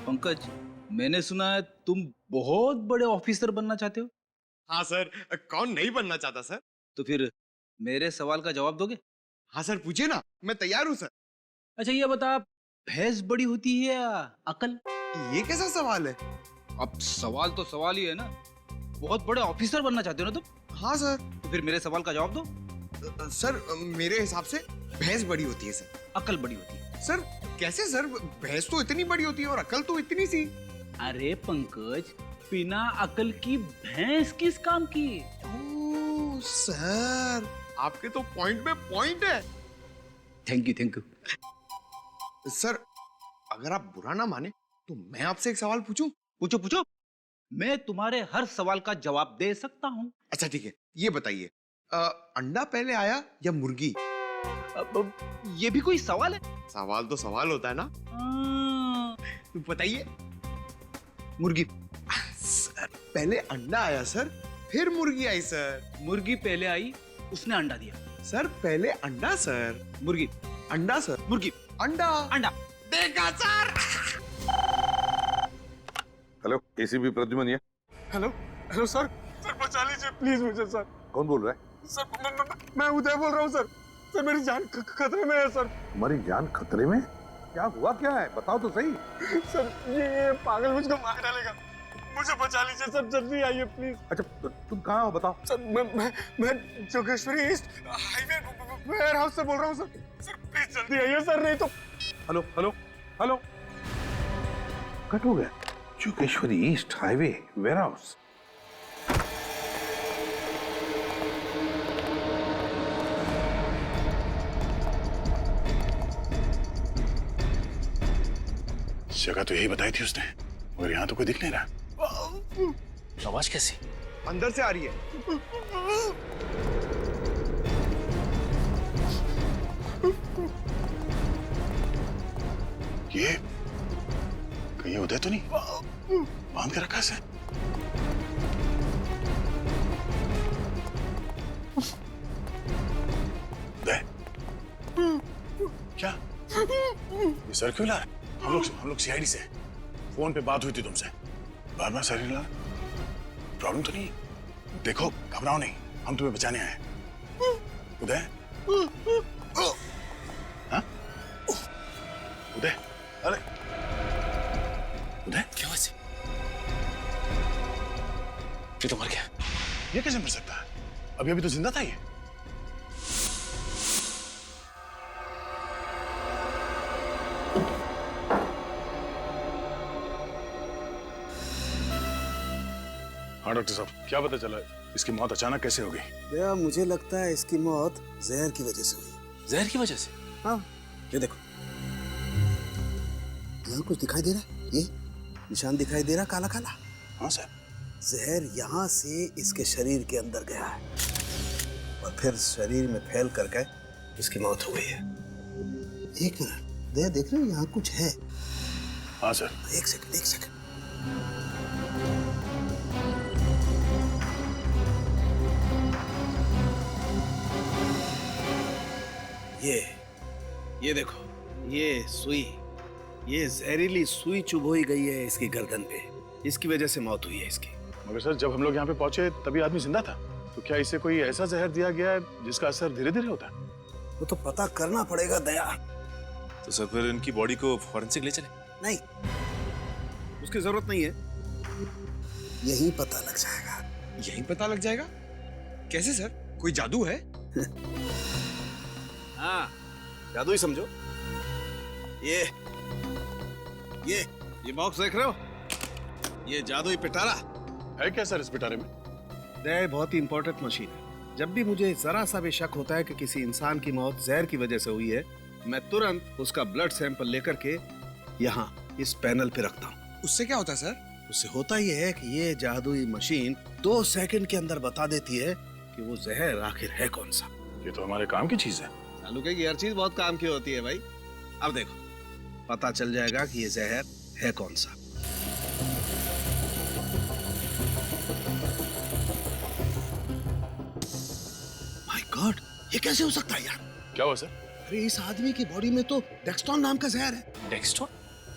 पंकज, मैंने सुना है तुम बहुत बड़े ऑफिसर बनना चाहते हो। हाँ सर, कौन नहीं बनना चाहता सर। तो फिर मेरे सवाल का जवाब दोगे? हाँ सर, पूछिए ना, मैं तैयार हूँ सर। अच्छा ये बता, भैंस बड़ी होती है या अकल? ये कैसा सवाल है? अब सवाल तो सवाल ही है ना। बहुत बड़े ऑफिसर बनना चाहते हो ना तुम? हाँ सर। तो फिर मेरे सवाल का जवाब दो। सर मेरे हिसाब से भैंस बड़ी होती है सर। अकल बड़ी होती है। सर कैसे सर? भैंस तो इतनी बड़ी होती है और अकल तो इतनी सी। अरे पंकज, बिना अकल की भैंस किस काम की? ओह सर, आपके तो पॉइंट में पॉइंट है। Thank you. सर अगर आप बुरा ना माने तो मैं आपसे एक सवाल पूछूं? पूछो पूछो। मैं तुम्हारे हर सवाल का जवाब दे सकता हूँ। अच्छा ठीक है, ये बताइए, अंडा पहले आया या मुर्गी? ये भी कोई सवाल है? सवाल तो सवाल होता है ना। तो बताइए। मुर्गी। सर पहले अंडा आया सर, फिर मुर्गी आई सर। मुर्गी पहले आई, उसने अंडा दिया। सर पहले अंडा सर। मुर्गी। अंडा सर। मुर्गी। अंडा। अंडा। देखा सर। हेलो, एसीपी प्रद्युमन ये। हेलो हेलो सर, सर बचा लीजिए प्लीज मुझे सर। कौन बोल रहा है? सर मैं उदय बोल रहा हूँ सर। सर मेरी जान खतरे में है सर। तुम्हारी जान खतरे में? क्या हुआ, क्या है, बताओ तो सही। सर ये पागल मुझको मार डालेगा, मुझे बचा लीजिए सर, जल्दी आइए प्लीज। अच्छा तुम कहाँ हो, बताओ। सर मैं Jogeshwari east highway warehouse से बोल रहा हूँ सर। सर प्लीज जल्दी आइए सर, नहीं तो। हेलो हेलो हेलो, कट हो गया। Jogeshwari east highway warehouse. जगह तो यही बताई थी उसने, मगर यहाँ तो कोई दिख नहीं रहा। आवाज कैसी? अंदर से आ रही है। ये कहीं उदय तो नहीं बांध के रखा है? उदय, क्या ये सर क्यों ला? हम लोग सीआईडी से, फोन पे बात हुई थी तुमसे, बार बार सर ला। प्रॉब्लम तो नहीं? देखो घबराओ नहीं, हम तुम्हें बचाने आए हैं। उदय, हाँ? उदय, अरे उदय, क्या वैसे? ये तो मर गया। ये कैसे मर सकता है? अभी अभी तो जिंदा था ये। हाँ डॉक्टर साहब, क्या पता चला इसकी मौत अचानक कैसे हो गई? भैया मुझे लगता है इसकी मौत जहर की वजह से हुई। जहर की वजह से? हाँ, ये देखो, यहाँ कुछ दिखाई दे रहा है, ये निशान दिखाई दे रहा काला काला। हाँ सर। जहर यहाँ से इसके शरीर के अंदर गया है और फिर शरीर में फैल करके इसकी मौत हो गई है। एक मिनट, भैया देख रहे हो यहाँ कुछ है? हाँ सर। एक सेकंड, एक सेकंड। ये देखो, ये सुई, ये जहरीली सुई चुभोई गई है इसकी गर्दन पे, इसकी वजह से मौत हुई है इसकी। मगर सर जब हम लोग यहाँ पे पहुंचे तभी आदमी जिंदा था, तो क्या इसे कोई ऐसा जहर दिया गया है जिसका असर धीरे धीरे होता है? वो तो पता करना पड़ेगा दया। तो सर फिर इनकी बॉडी को फॉरेंसिक ले चले? नहीं, उसकी जरूरत नहीं है, यही पता लग जाएगा। यही पता लग जाएगा? कैसे सर, कोई जादू है? हाँ, जादू ही समझो। ये बॉक्स देख रहे हो, ये जादुई पिटारा है क्या सर इस पिटारे में? दया बहुत ही इंपॉर्टेंट मशीन है। जब भी मुझे जरा सा भी शक होता है कि किसी इंसान की मौत जहर की वजह से हुई है, मैं तुरंत उसका ब्लड सैंपल लेकर के यहाँ इस पैनल पे रखता हूँ। उससे क्या होता है सर? उससे होता यह है कि ये जादुई मशीन 2 सेकंड के अंदर बता देती है कि वो जहर आखिर है कौन सा। ये तो हमारे काम की चीज है। चालू की हर चीज बहुत काम की होती है भाई। अब देखो, पता चल जाएगा कि ये जहर है कौन सा। माय गॉड, ये कैसे हो सकता है यार? क्या हुआ सर? अरे इस आदमी की बॉडी में तो डेक्सटोन नाम का जहर है। डेक्स्टोन?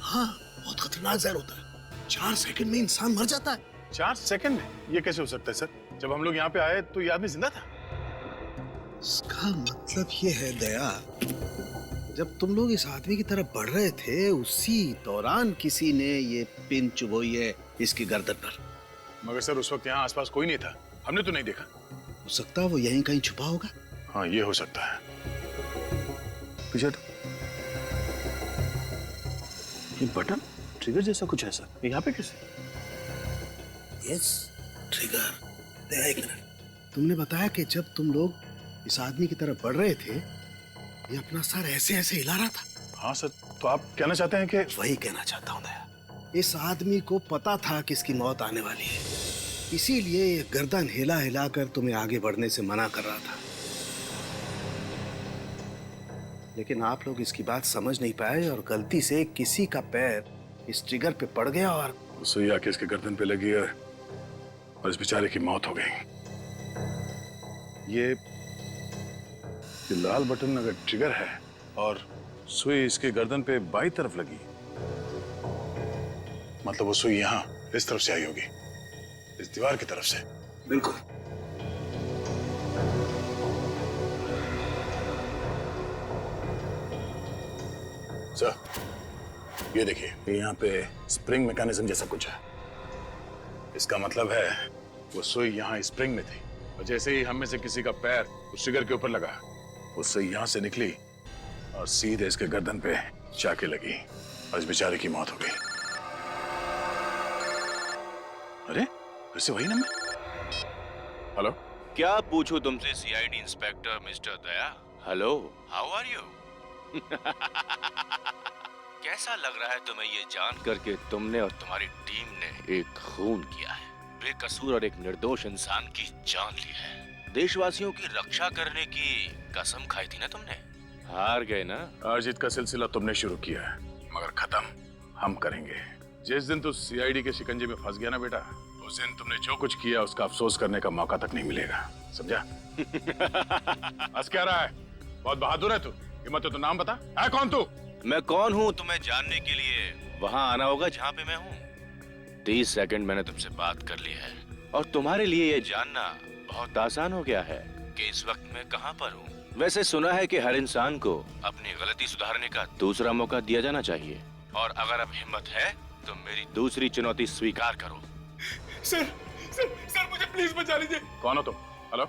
हाँ, बहुत खतरनाक जहर होता है। 4 सेकंड में इंसान मर जाता है। 4 सेकंड में? ये कैसे हो सकता है सर? जब हम लोग यहाँ पे आए तो ये आदमी जिंदा था। इसका मतलब ये है दया, जब तुम लोग इस आदमी की तरफ बढ़ रहे थे उसी दौरान किसी ने ये पिन चुभोई है इसकी गर्दन पर। मगर सर उस वक्त यहाँ आसपास कोई नहीं था, हमने तो नहीं देखा। हो सकता है वो यहीं कहीं छुपा होगा। हाँ ये हो सकता है। पीछे ये बटन ट्रिगर जैसा कुछ है सर, ये यहाँ पे कैसे? Yes, trigger. दया एक मिनट, तुमने बताया कि जब तुम लोग इस आदमी की तरफ बढ़ रहे थे ये अपना सर ऐसे ऐसे हिला रहा था। हाँ सर, तो आप कहना चाहते हैं कि? वही कहना चाहता हूँ दया, इस आदमी को पता था कि इसकी मौत आने वाली है, इसीलिए ये गर्दन हिला हिला कर तुम्हें आगे बढ़ने से मना कर रहा था। लेकिन आप लोग इसकी बात समझ नहीं पाए और गलती से किसी का पैर इस ट्रिगर पे पड़ गया और सुई आके इसके गर्दन पे लगी और इस बेचारे की मौत हो गई। ये लाल बटन अगर ट्रिगर है और सुई इसके गर्दन पे बाई तरफ लगी, मतलब वो सुई यहाँ इस तरफ से आई होगी, इस दीवार की तरफ से। बिल्कुल। सर ये देखिए, यहाँ पे स्प्रिंग मैकेनिज्म जैसा कुछ है। इसका मतलब है वो सुई यहाँ स्प्रिंग में थी और जैसे ही हम में से किसी का पैर उस ट्रिगर के ऊपर लगा, वो सुई यहाँ से निकली और सीधे इसके गर्दन पे जाके लगी और इस बेचारे की मौत हो गई। अरे फिर से वही नंबर। हेलो, क्या पूछूं तुमसे CID inspector mister Daya? Hello, how are you? कैसा लग रहा है तुम्हें ये जान करके तुमने और तुम्हारी टीम ने एक खून किया है, बेकसूर और एक निर्दोष इंसान की जान ली है। देशवासियों की रक्षा करने की कसम खाई थी ना तुमने, हार गए ना। हार जीत का सिलसिला तुमने शुरू किया है, मगर खत्म हम करेंगे। जिस दिन तू सीआईडी के शिकंजे में फंस गया ना बेटा, उस दिन तुमने जो कुछ किया उसका अफसोस करने का मौका तक नहीं मिलेगा, समझा? हंस क्या रहा है? बहुत बहादुर है तू। हिम्मत है तो नाम बता, है कौन तू? मैं कौन हूँ तुम्हें जानने के लिए वहाँ आना होगा जहाँ पे मैं हूँ। 30 सेकंड मैंने तुमसे बात कर ली है और तुम्हारे लिए ये जानना बहुत आसान हो गया है कि इस वक्त मैं कहाँ पर हूँ। वैसे सुना है कि हर इंसान को अपनी गलती सुधारने का दूसरा मौका दिया जाना चाहिए, और अगर अब हिम्मत है तो मेरी दूसरी चुनौती स्वीकार करो। सर सर सर मुझे प्लीज बचा लीजिए। कौन हो तुम? हेलो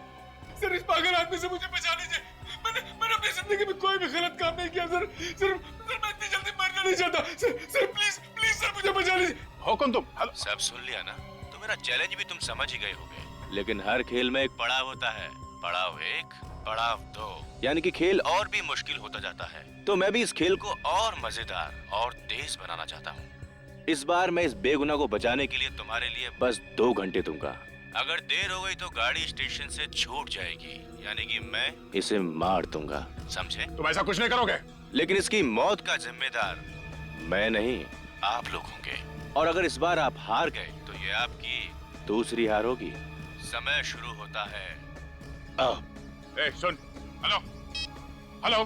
सर, इस पागल आदमी से मुझे बचा लीजिए। मैंने अपनी जिंदगी में कोई भी गलत काम नहीं किया सर। सर मैं इतनी जल्दी मरना नहीं चाहता। सर प्लीज प्लीज सर मुझे बचा लीजिए। हो कौन तुम? हेलो। सब सुन लिया ना? तो मेरा चैलेंज भी तुम समझ ही गए होगे, लेकिन हर खेल में एक पड़ाव होता है। पड़ाव 1, पड़ाव 2, यानी कि खेल और भी मुश्किल होता जाता है। तो मैं भी इस खेल को और मजेदार और तेज बनाना चाहता हूँ। इस बार मैं इस बेगुनाह को बचाने के लिए तुम्हारे लिए बस 2 घंटे दूंगा। अगर देर हो गई तो गाड़ी स्टेशन से छूट जाएगी, यानी कि मैं इसे मार दूंगा, समझे? तुम ऐसा कुछ नहीं करोगे। लेकिन इसकी मौत का जिम्मेदार मैं नहीं, आप लोग होंगे। और अगर इस बार आप हार गए तो ये आपकी दूसरी हार होगी। समय शुरू होता है। ए, सुन। Hello hello.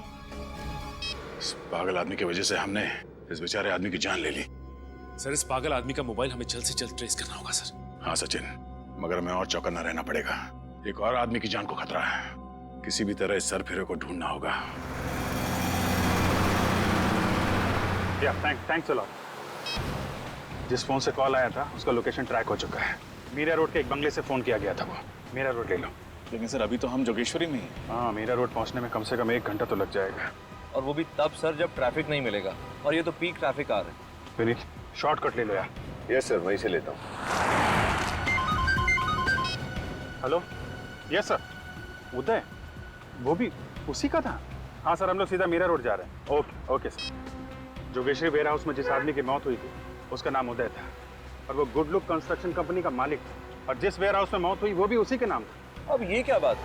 इस पागल आदमी की वजह से हमने इस बेचारे आदमी की जान ले ली। सर इस पागल आदमी का मोबाइल हमें जल्द से जल्द ट्रेस करना होगा सर। हाँ सचिन, मगर हमें और चौकन्ना रहना पड़ेगा। एक और आदमी की जान को खतरा है, किसी भी तरह इस सरफिरे को ढूंढना होगा। Thanks a lot. जिस फोन से कॉल आया था उसका लोकेशन ट्रैक हो चुका है। मीरा रोड के एक बंगले से फोन किया गया था वो। मीरा रोड ले लो। लेकिन सर अभी तो हम जोगेश्वरी में हैं। हाँ, मीरा रोड पहुंचने में कम से कम 1 घंटा तो लग जाएगा। और वो भी तब सर जब ट्रैफिक नहीं मिलेगा, और ये तो पीक ट्रैफिक आ रहा है। विनीत, शॉर्टकट ले लो यार। यस सर, वहीं से लेता हूँ। Hello, yes sir. उदय, वो भी उसी का था? हाँ सर, हम लोग सीधा मीरा रोड जा रहे हैं। Okay okay sir. Jogeshwari warehouse में जिस आदमी की मौत हुई थी उसका नाम उदय था, और वो गुड लुक कंस्ट्रक्शन कंपनी का मालिक था, और जिस वेयर हाउस में मौत हुई वो भी उसी के नाम था। अब ये क्या बात?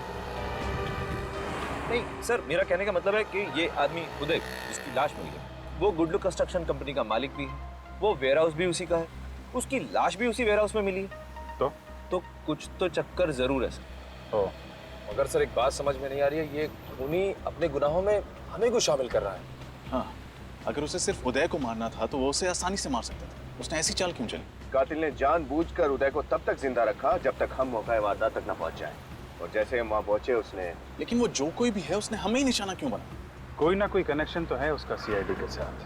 नहीं सर, मेरा कहने का मतलब है कि ये आदमी उदय जिसकी लाश मिली है वो गुड लुक कंस्ट्रक्शन कंपनी का मालिक भी है, वो वेयर हाउस भी उसी का है, उसकी लाश भी उसी वेयर हाउस में मिली है। तो कुछ तो चक्कर जरूर है सर। मगर सर एक बात समझ में नहीं आ रही है, ये खूनी अपने गुनाहों में हमें क्यों शामिल कर रहा है? हाँ, अगर उसे सिर्फ उदय को मारना था तो वो उसे आसानी से मार सकता था। उसने ऐसी चाल क्यों चली? कातिल ने जानबूझकर उदय को तब तक जिंदा रखा जब तक हम मौका वारदात तक न पहुंच जाए, और जैसे हम वहां पहुंचे उसने। लेकिन वो जो कोई भी है उसने हमें ही निशाना क्यों बना? कोई ना कोई कनेक्शन तो है उसका सीआईडी के साथ।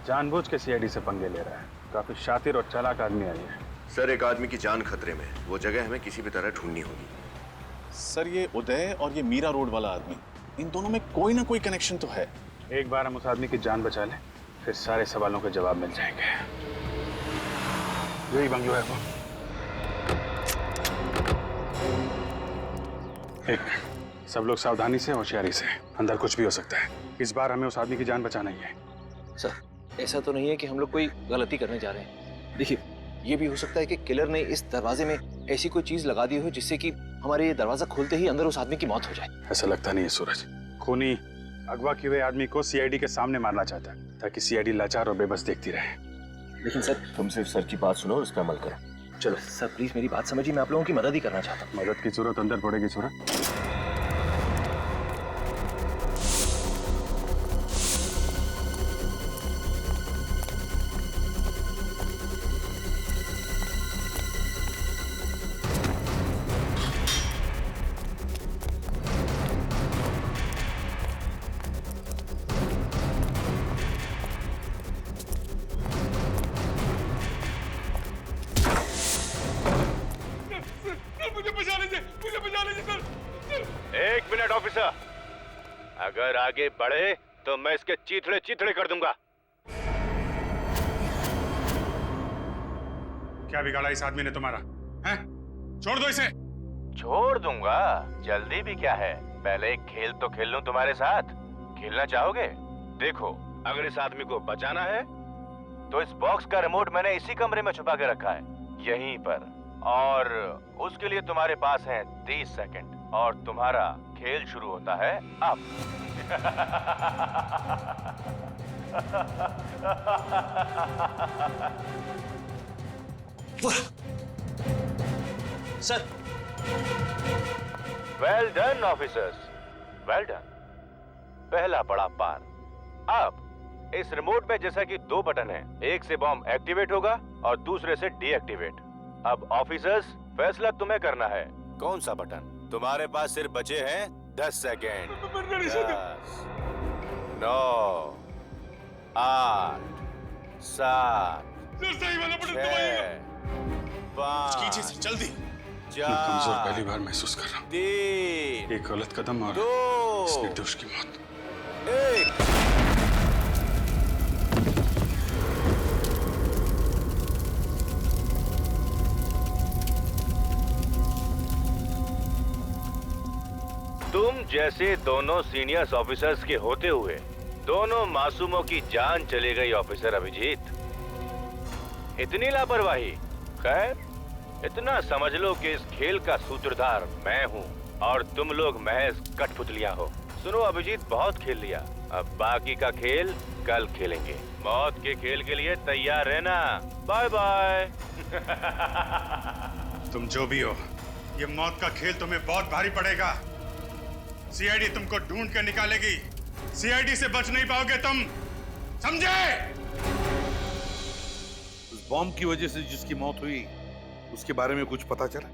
जानबूझ के सीआईडी से पंगे ले रहा है। काफी शातिर और चालाक आदमी है ये। सर, एक आदमी की जान खतरे में, वो जगह हमें किसी भी तरह ढूंढनी होगी। सर, ये उदय और ये मीरा रोड वाला आदमी, इन दोनों में कोई ना कोई कनेक्शन तो है। एक बार हम उस आदमी की जान बचा लें, फिर सारे सवालों के जवाब मिल जाएंगे। यही बंगलो है वो। एक, सब लोग सावधानी से, होशियारी से। अंदर कुछ भी हो सकता है। इस बार हमें उस आदमी की जान बचाना ही है। सर, ऐसा तो नहीं है कि हम लोग कोई गलती करने जा रहे हैं। देखिए, ये भी हो सकता है कि किलर ने इस दरवाजे में ऐसी कोई चीज लगा दी हो जिससे कि हमारे ये दरवाजा खोलते ही अंदर उस आदमी की मौत हो जाए। ऐसा लगता नहीं है सूरज। खूनी अगवा किए हुए आदमी को सीआईडी के सामने मारना चाहता है ताकि सीआईडी लाचार और बेबस देखती रहे। लेकिन सर, तुम सिर्फ सर की बात सुनो और उस पर अमल करो। चलो सर, प्लीज मेरी बात समझिए, मैं आप लोगों की मदद ही करना चाहता हूँ। मदद की जरूरत अंदर पड़ेगी सूरज। एक मिनट ऑफिसर, अगर आगे बढ़े तो मैं इसके चीथड़े चीथड़े कर दूंगा। क्या बिगाड़ा इस आदमी ने तुम्हारा? हैं? छोड़ दो इसे। छोड़ दूंगा? जल्दी भी क्या है, पहले एक खेल तो खेल लूं तुम्हारे साथ। खेलना चाहोगे? देखो, अगर इस आदमी को बचाना है तो इस बॉक्स का रिमोट मैंने इसी कमरे में छुपा के रखा है, यहीं पर, और उसके लिए तुम्हारे पास है 30 सेकंड, और तुम्हारा खेल शुरू होता है अब। Sir, well done officers, well done. पहला पड़ा पार। अब इस रिमोट में जैसा कि 2 बटन हैं, एक से बॉम्ब एक्टिवेट होगा और दूसरे से डीएक्टिवेट। अब ऑफिसर्स, फैसला तुम्हें करना है, कौन सा बटन? तुम्हारे पास सिर्फ बचे हैं 10 सेकेंड। 10, 9, 8, 7, 6, 5, जल्दी। 4, कमजोर पहली बार महसूस कर रहा हूँ। 3, एक गलत कदम और 2, इस निर्दोष की मौत। 1। तुम जैसे दोनों सीनियर्स ऑफिसर्स के होते हुए दोनों मासूमों की जान चली गई ऑफिसर अभिजीत। इतनी लापरवाही। खैर, इतना समझ लो कि इस खेल का सूत्रधार मैं हूँ और तुम लोग महज कठपुतलियां हो। सुनो अभिजीत, बहुत खेल लिया, अब बाकी का खेल कल खेलेंगे। मौत के खेल के लिए तैयार रहना। Bye bye. तुम जो भी हो, ये मौत का खेल तुम्हें बहुत भारी पड़ेगा। सीआईडी तुमको ढूंढ कर निकालेगी। सीआईडी से बच नहीं पाओगे तुम, समझे? उस बॉम्ब की वजह से जिसकी मौत हुई उसके बारे में कुछ पता चला?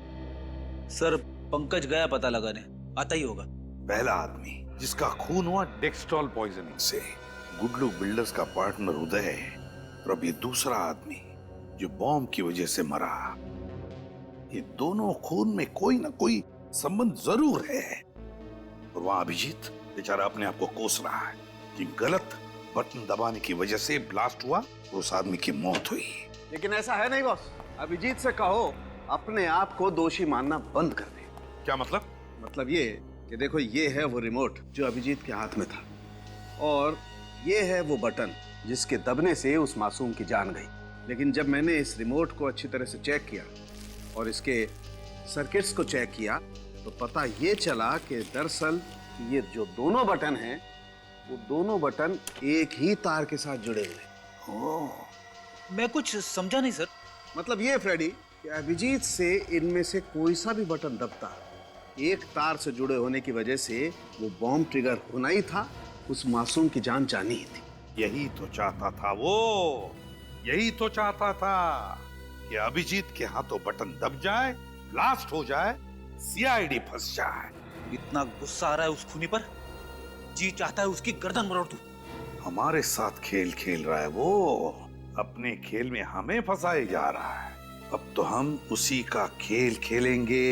सर, पंकज गया पता लगाने, आता ही होगा। पहला आदमी जिसका खून हुआ डेक्सट्रॉल पॉइजनिंग से, गुडलू बिल्डर्स का पार्टनर उदय, और अब ये दूसरा आदमी जो बॉम्ब की वजह से मरा। ये दोनों खून में कोई ना कोई संबंध जरूर है। और वहां अभिजीत बेचारा अपने आप को कोस रहा है कि गलत बटन दबाने की वजह से ब्लास्ट हुआ और उस आदमी की मौत हुई। लेकिन ऐसा है नहीं बॉस। अभिजीत से कहो अपने आप को दोषी मानना बंद कर दे। क्या मतलब? मतलब ये कि देखो, ये है वो रिमोट जो अभिजीत के हाथ में था, और ये है वो बटन जिसके दबने से उस मासूम की जान गई। लेकिन जब मैंने इस रिमोट को अच्छी तरह से चेक किया और इसके सर्किट्स को चेक किया तो पता ये चला कि दरअसल ये जो दोनों बटन हैं वो दोनों बटन एक ही तार के साथ जुड़े हुए। मैं कुछ समझा नहीं सर। मतलब ये फ्रेडी कि अभिजीत से इनमें से कोई सा भी बटन दबता, एक तार से जुड़े होने की वजह से वो बॉम्ब ट्रिगर होना ही था, उस मासूम की जान जानी ही थी। यही तो चाहता था वो, यही तो चाहता था कि अभिजीत के हाथों बटन दब जाए, ब्लास्ट हो जाए, सीआईडी फंस जाए। इतना गुस्सा आ रहा है उस खूनी पर, जी चाहता है उसकी गर्दन मरोड़ दूं। हमारे साथ खेल खेल रहा है वो, अपने खेल में हमें फंसाए जा रहा है। अब तो हम उसी का खेल खेलेंगे,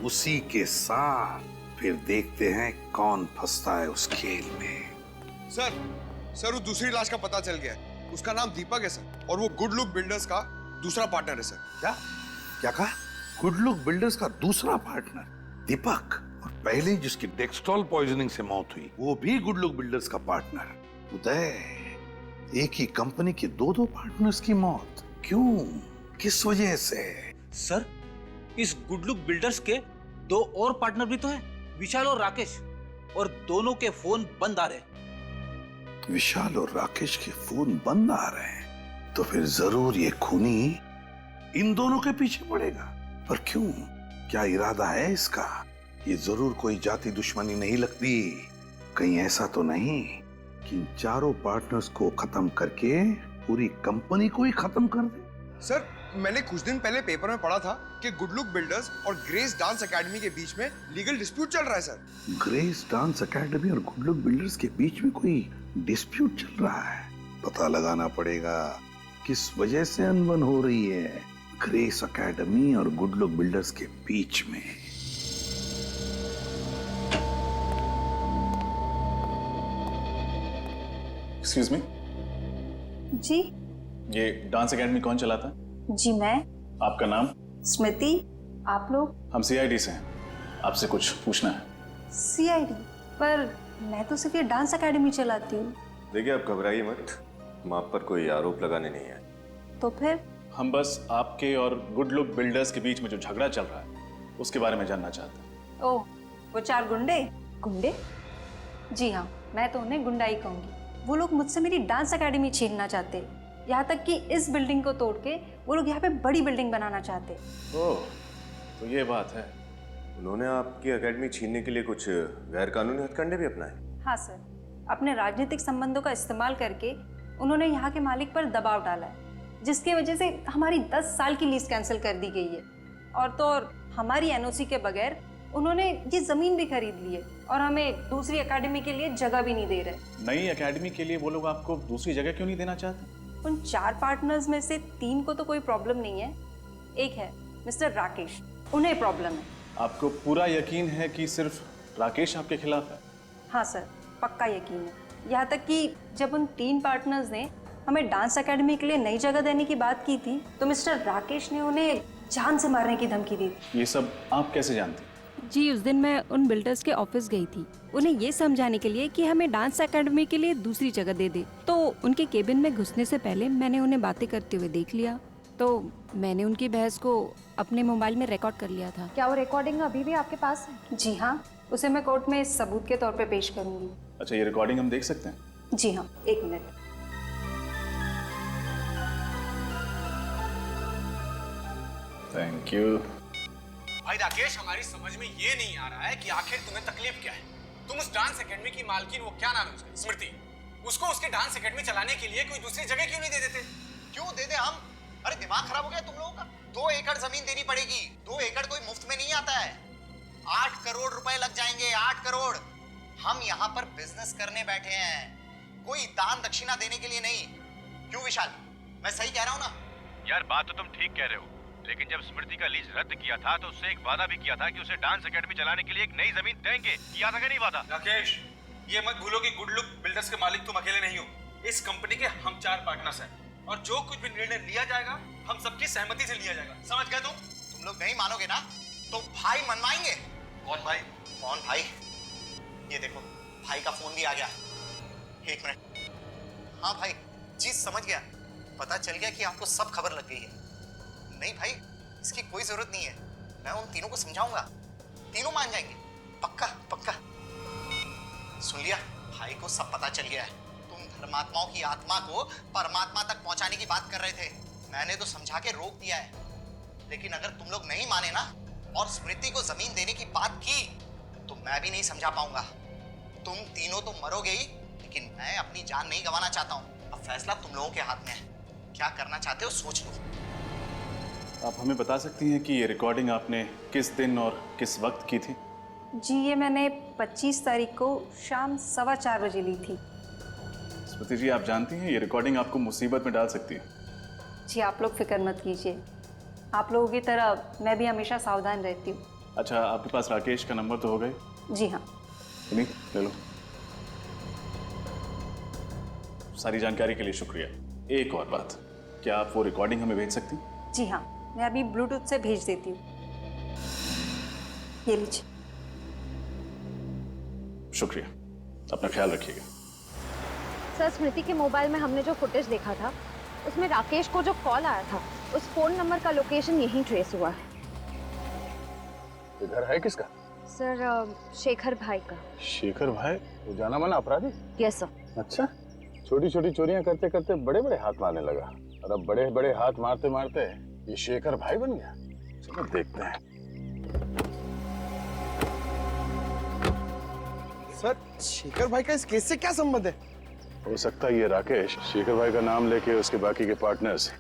उसी के साथ। फिर देखते हैं कौन फंसता है उस खेल में। सर वो दूसरी लाश का पता चल गया है। उसका नाम दीपक है सर, और वो गुड लुक बिल्डर्स का दूसरा पार्टनर है सर। क्या कहा? गुड लुक बिल्डर्स का दूसरा पार्टनर दीपक, और पहले जिसकी डेक्सट्रॉल पॉइजनिंग से मौत हुई वो भी गुड लुक बिल्डर्स का पार्टनर। उदय, एक ही कंपनी के दो पार्टनर्स की मौत, क्यों, किस वजह से? सर, इस गुड लुक बिल्डर्स के दो और पार्टनर भी तो हैं, विशाल और राकेश, और दोनों के फोन बंद आ रहे। विशाल और राकेश के फोन बंद आ रहे हैं, तो फिर जरूर ये खूनी इन दोनों के पीछे पड़ेगा। पर क्यों, क्या इरादा है इसका? ये जरूर कोई जाति दुश्मनी नहीं लगती। कहीं ऐसा तो नहीं कि इन चारों पार्टनर्स को खत्म करके पूरी कंपनी को ही खत्म कर दे? सर, मैंने कुछ दिन पहले पेपर में पढ़ा था कि गुड लुक बिल्डर्स और ग्रेस डांस एकेडमी के बीच में लीगल डिस्प्यूट चल रहा है सर। ग्रेस डांस एकेडमी और गुड लुक बिल्डर्स के बीच में कोई डिस्प्यूट चल रहा है। पता लगाना पड़ेगा किस वजह से अनबन हो रही है ग्रेस एकेडमी और गुड लुक बिल्डर्स के बीच में। एक्सक्यूज मी, जी। ये डांस एकेडमी कौन चलाता है? जी मैं। आपका नाम? स्मृति। आप लोग? हम सीआईडी से हैं, आपसे कुछ पूछना है। सीआईडी? पर मैं तो सिर्फ ये डांस एकेडमी चलाती हूँ। देखिए, आप घबराइए मत, हम आप पर कोई आरोप लगाने नहीं आए। तो फिर? हम बस आपके और गुड लुक बिल्डर्स के बीच में जो झगड़ा चल रहा है उसके बारे में जानना चाहते हैं। ओह, वो चार गुंडे? गुंडे? जी हाँ, मैं तो उन्हें गुंडा ही कहूँगी। वो लोग मुझसे मेरी डांस एकेडमी छीनना चाहते, यहाँ तक कि इस बिल्डिंग को तोड़ के वो लोग यहाँ पे बड़ी बिल्डिंग बनाना चाहते। ओह, तो ये बात है। उन्होंने आपकी एकेडमी छीनने के लिए कुछ गैर कानूनी हथकंडे भी अपनाए? हाँ सर, अपने राजनीतिक संबंधों का इस्तेमाल करके उन्होंने यहाँ के मालिक पर दबाव डाला है, जिसकी वजह से हमारी 10 साल की लीज कैंसिल कर दी गई है। और तो और हमारी एनओसी के बगैर उन्होंने ये जमीन भी खरीद ली है और हमें दूसरी एकेडमी के लिए जगह भी नहीं दे रहे। नई एकेडमी के लिए वो लोग आपको दूसरी जगह क्यों नहीं देना चाहते? उन 4 पार्टनर्स में से 3 को तो कोई प्रॉब्लम नहीं है, एक है मिस्टर राकेश, उन्हें प्रॉब्लम है। आपको पूरा यकीन है कि सिर्फ राकेश आपके खिलाफ है? हाँ सर, पक्का यकीन है। यहाँ तक कि जब उन 3 पार्टनर्स ने हमें डांस एकेडमी के लिए नई जगह देने की बात की थी तो मिस्टर राकेश ने उन्हें जान से मारने की धमकी दी। ये सब आप कैसे जानते? जी, उस दिन मैं उन बिल्डर्स के ऑफिस गई थी, उन्हें ये समझाने के लिए कि हमें डांस एकेडमी के लिए दूसरी जगह दे दे। तो उनके केबिन में घुसने से पहले मैंने उन्हें बातें करते हुए देख लिया, तो मैंने उनकी बहस को अपने मोबाइल में रिकॉर्ड कर लिया था। क्या वो रिकॉर्डिंग अभी भी आपके पास है? जी हाँ, उसे मैं कोर्ट में सबूत के तौर पे पेश करूंगी। अच्छा, ये रिकॉर्डिंग हम देख सकते हैं? जी हाँ, 1 मिनट। Thank you. भाई राकेश, हमारी समझ में ये नहीं आ रहा है कि आखिर तुम्हें तकलीफ क्या है। तुम उस डांस एकेडमी की मालकिन, वो क्या नाम है उसका, स्मृति, उसको उसके डांस एकेडमी चलाने के लिए कोई दूसरी जगह क्यों नहीं दे देते? क्यों दे दे हम? अरे दिमाग खराब हो गया तुम लोगों का? 2 एकड़ जमीन देनी पड़ेगी। 2 एकड़ कोई मुफ्त में नहीं आता है। 8 करोड़ रुपए लग जाएंगे, 8 करोड़। हम यहाँ पर बिजनेस करने बैठे हैं, कोई दान दक्षिणा देने के लिए नहीं। क्यों विशाल, मैं सही कह रहा हूँ ना? यार, बात तो तुम ठीक कह रहे हो, लेकिन जब स्मृति का लीज रद्द किया था तो उससे एक वादा भी किया था कि उसे डांस एकेडमी चलाने के लिए एक नई जमीन देंगे। किया था कि नहीं वादा? राकेश, ये मत भूलो कि गुड लुक बिल्डर्स के मालिक तुम अकेले नहीं हो। इस कंपनी के हम 4 पार्टनर्स हैं और जो कुछ भी निर्णय लिया जाएगा हम सबकी सहमति से लिया जाएगा। समझ गए तुम? तुम लोग नहीं मानोगे ना तो भाई मनवाएंगे। कौन भाई? कौन भाई? ये देखो, भाई का फोन भी आ गया। 1 मिनट। हाँ भाई जी, समझ गया। पता चल गया कि आपको सब खबर लग गई है। नहीं भाई, इसकी कोई जरूरत नहीं है। मैं उन तीनों को समझाऊंगा, तीनों मान जाएंगे। पक्का पक्का। सुन लिया, भाई को सब पता चल गया है। तुम धर्मात्माओं की आत्मा को परमात्मा तक पहुंचाने की बात कर रहे थे। मैंने तो समझा के रोक दिया है, लेकिन अगर तुम लोग नहीं माने ना और स्मृति को जमीन देने की बात की तो मैं भी नहीं समझा पाऊंगा। तुम तीनों तो मरोगे ही, लेकिन मैं अपनी जान नहीं गंवाना चाहता हूँ। अब फैसला तुम लोगों के हाथ में है, क्या करना चाहते हो सोच लो। आप हमें बता सकती हैं कि ये रिकॉर्डिंग आपने किस दिन और किस वक्त की थी? जी ये मैंने 25 तारीख को शाम 4:15 बजे ली थी। स्मृति जी, आप जानती हैं ये रिकॉर्डिंग आपको मुसीबत में डाल सकती है। जी आप लोग फिक्र मत कीजिए, आप लोगों की तरह मैं भी हमेशा सावधान रहती हूँ। अच्छा, आपके पास राकेश का नंबर तो हो गए? जी हाँ। नहीं, ले लो। सारी जानकारी के लिए शुक्रिया। एक और बात, क्या आप वो रिकॉर्डिंग हमें भेज सकती? जी हाँ, मैं अभी ब्लूटूथ से भेज देती हूँ। ये लीजिए। शुक्रिया, अपना ख्याल रखिएगा। सर, स्मृति के मोबाइल में हमने जो फुटेज देखा था उसमें राकेश को जो कॉल आया था उस फोन नंबर का लोकेशन यहीं ट्रेस हुआ है। ये घर है किसका? सर, शेखर भाई का। शेखर भाई वो जाना माना अपराधी? Yes sir. अच्छा, छोटी छोटी चोरियां करते करते बड़े बड़े हाथ मारने लगा और अब बड़े बड़े हाथ मारते मारते ये शेखर भाई बन गया। चलो देखते हैं। सर, शेखर भाई का इस केस से क्या संबंध है? हो सकता है ये राकेश शेखर भाई का नाम लेके उसके बाकी के पार्टनर्स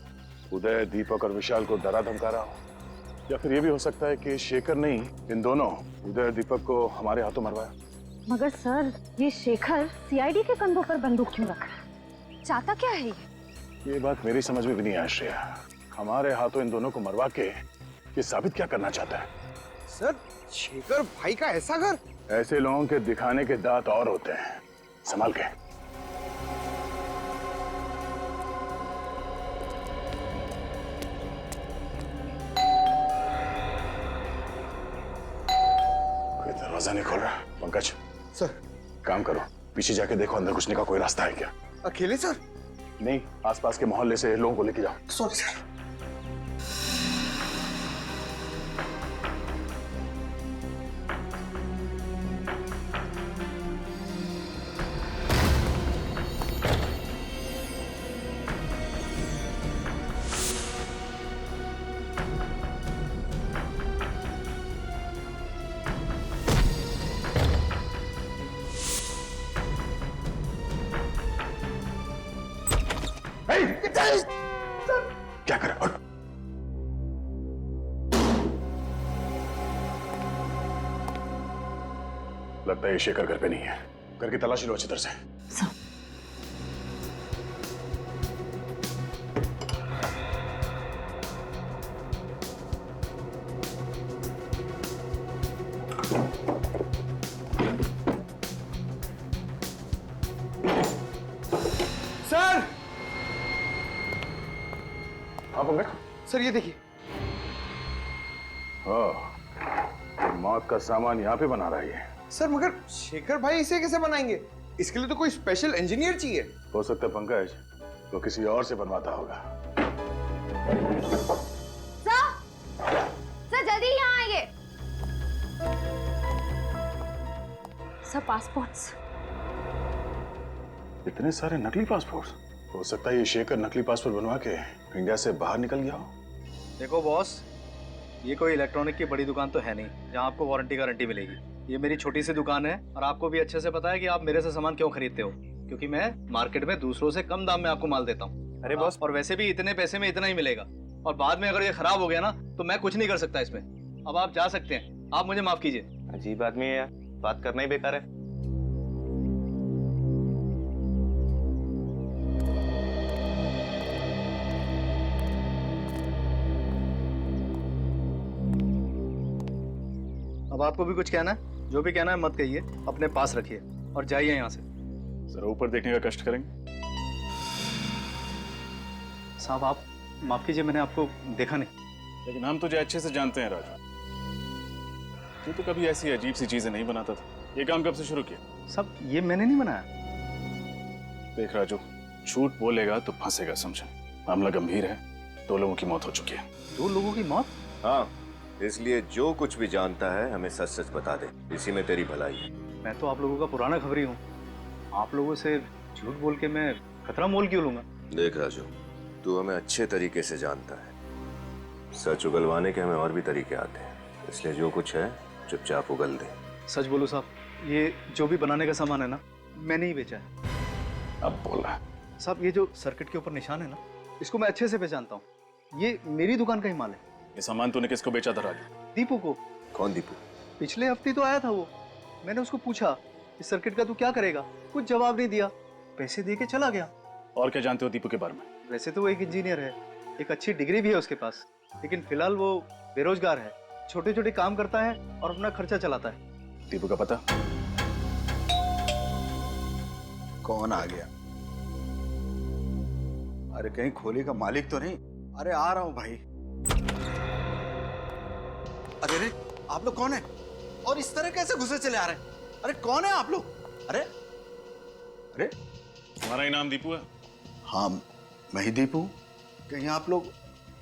उदय, दीपक और विशाल को डरा धमका रहा हो, या फिर ये भी हो सकता है कि शेखर नहीं, इन दोनों उदय और दीपक को हमारे हाथों मरवाया। मगर सर, ये शेखर सीआईडी के कंधों पर बंदूक क्यों रखा है? चाहता क्या है ये बात मेरी समझ में भी नहीं आ श्रेया। हमारे हाथों इन दोनों को मरवा के ये साबित क्या करना चाहता है? सर, शेखर भाई का ऐसा घर? ऐसे लोगों के दिखाने के दांत और होते हैं, संभाल के। कोई दरवाजा नहीं खोल रहा। पंकज सर, काम करो, पीछे जाके देखो अंदर घुसने का कोई रास्ता है क्या। अकेले सर? नहीं, आसपास के मोहल्ले से लोगों को लेके जाओ। Sorry sir. क्या करे? और लगता है ये शेखर घर पे नहीं है। घर की तलाशी लो अच्छी तरह से। सर! हाँ पंकज? सर ये देखिए। मौत का सामान यहाँ पे बना रहा है ये। सर मगर शेखर भाई इसे कैसे बनाएंगे? इसके लिए तो कोई स्पेशल इंजीनियर चाहिए। हो सकता है पंकज वो किसी और से बनवाता होगा। सर जल्दी यहाँ आइए। Sir, passports. इतने सारे नकली पासपोर्ट? हो सकता है ये शेखर नकली पासपोर्ट बनवा के इंडिया से बाहर निकल गया हो। देखो बॉस, ये कोई इलेक्ट्रॉनिक की बड़ी दुकान तो है नहीं जहाँ आपको वारंटी गारंटी मिलेगी। ये मेरी छोटी सी दुकान है और आपको भी अच्छे से पता है कि आप मेरे से सामान क्यों खरीदते हो, क्योंकि मैं मार्केट में दूसरों से कम दाम में आपको माल देता हूँ। अरे बॉस, और वैसे भी इतने पैसे में इतना ही मिलेगा, और बाद में अगर ये खराब हो गया ना तो मैं कुछ नहीं कर सकता इसमें। अब आप जा सकते हैं, आप मुझे माफ कीजिए। अजीब आदमी है यार, बात करना ही बेकार है। अब आपको भी कुछ कहना है? जो भी कहना है मत कहिए, अपने पास रखिए और जाइए यहाँ से। जरा ऊपर देखने का कष्ट करेंगे? साहब आप माफ कीजिए, मैंने आपको देखा नहीं। लेकिन हम तुझे अच्छे से जानते हैं राजू, तू तो कभी ऐसी अजीब सी चीजें नहीं बनाता था। ये काम कब से शुरू किया? सब ये मैंने नहीं बनाया। देख राजू, झूठ बोलेगा तो फंसेगा, समझा? मामला गंभीर है, 2 लोगों की मौत हो चुकी है। 2 लोगों की मौत? हाँ, इसलिए जो कुछ भी जानता है हमें सच सच बता दे, इसी में तेरी भलाई है। मैं तो आप लोगों का पुराना खबरी हूँ, आप लोगों से झूठ बोल के मैं खतरा मोल क्यों लूंगा? देख राजू, तू हमें अच्छे तरीके से जानता है, सच उगलवाने के हमें और भी तरीके आते हैं, इसलिए जो कुछ है चुपचाप उगल दे। सच बोलो साहब, ये जो भी बनाने का सामान है ना, मैंने ही बेचा है। अब बोल रहा है। साहब ये जो सर्किट के ऊपर निशान है ना, इसको मैं अच्छे से पहचानता हूँ। ये मेरी दुकान का ही माल है। ये सामान तूने किसको बेचा था राजू? दीपू को। कौन दीपू? पिछले हफ्ते तो आया था वो। मैंने उसको पूछा इस सर्किट का तू क्या करेगा, कुछ जवाब नहीं दिया, पैसे दे के चला गया। और क्या जानते हो दीपू के बारे में? वैसे तो वो एक इंजीनियर है, एक अच्छी डिग्री भी है उसके पास, लेकिन फिलहाल वो बेरोजगार है, छोटे छोटे काम करता है और अपना खर्चा चलाता है। दीपू का पता? कौन आ गया? अरे कहीं खोली का मालिक तो नहीं? अरे आ रहा हूं भाई। अरे रे, आप लोग कौन है और इस तरह कैसे घुसे चले आ रहे हैं? अरे कौन है आप लोग? अरे अरे तुम्हारा ही नाम दीपू है? हाँ मैं ही दीपू। कहीं आप लोग,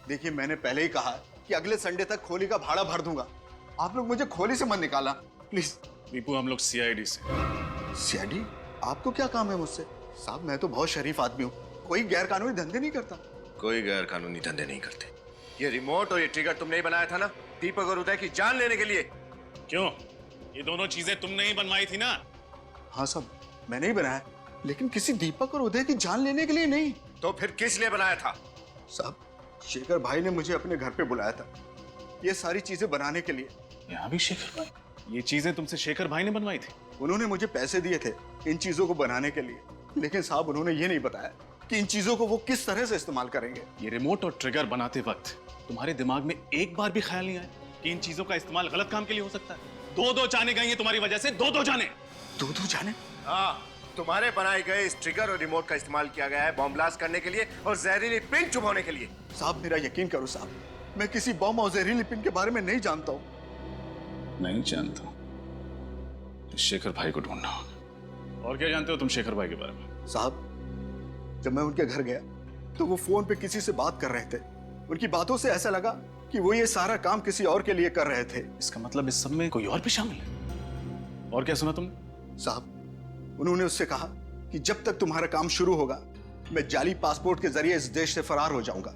देखिए मैंने पहले ही कहा कि अगले संडे तक खोली का भाड़ा भर दूंगा। आप लोग मुझे खोली से मत निकाला प्लीज। दीपू हम लोग सीआईडी से। सीआईडी? आपको क्या काम है मुझसे? साहब मैं तो बहुत शरीफ आदमी हूँ, कोई गैर कानूनी धंधे नहीं करता। कोई गैर कानूनी धंधे नहीं करते। ये रिमोट और ये ट्रिगर तुमने ही बनाया था ना, दीपक और उदय की जान लेने के लिए? क्यों, ये दोनों चीजें तुमने ही बनवाई थी ना? हाँ साहब मैंने ही बनाया, लेकिन किसी दीपक और उदय की जान लेने के लिए नहीं। तो फिर किस लिए बनाया था? साहब शेखर भाई ने मुझे अपने घर पे बुलाया था ये सारी चीजें बनाने के लिए। यहाँ भी शेखर भाई? ये चीजें तुमसे शेखर भाई ने बनवाई थी? उन्होंने मुझे पैसे दिए थे इन चीजों को बनाने के लिए, लेकिन साहब उन्होंने ये नहीं बताया कि इन चीजों को वो किस तरह से इस्तेमाल करेंगे। ये रिमोट और ट्रिगर बनाते वक्त तुम्हारे दिमाग में एक बार भी ख्याल नहीं आया कि इन चीजों का इस्तेमाल गलत काम के लिए हो सकता है? दो जाने गई हैं तुम्हारी वजह से, दो जाने। दो जाने? हाँ, तुम्हारे बनाए गए इस ट्रिगर और रिमोट का इस्तेमाल किया गया है बॉम्ब ब्लास्ट करने के लिए और जहरीली पिन चुभाने के लिए। साहब मेरा यकीन करो साहब, मैं किसी बॉम्ब और जहरीली पिन के बारे में नहीं जानता हूँ। नहीं जानता? शेखर भाई को ढूंढना होगा। और क्या जानते हो तुम शेखर भाई के बारे में? साहब जब मैं उनके घर गया तो वो फोन पे किसी से बात कर रहे थे। उनकी बातों से ऐसा लगा कि वो ये सारा काम किसी और के लिए कर रहे थे। इसका मतलब इस सब में कोई और भी शामिल है? और क्या सुना तुमने? साहब उन्होंने उससे कहा कि जब तक तुम्हारा काम शुरू होगा मैं जाली पासपोर्ट के जरिए इस देश से फरार हो जाऊंगा।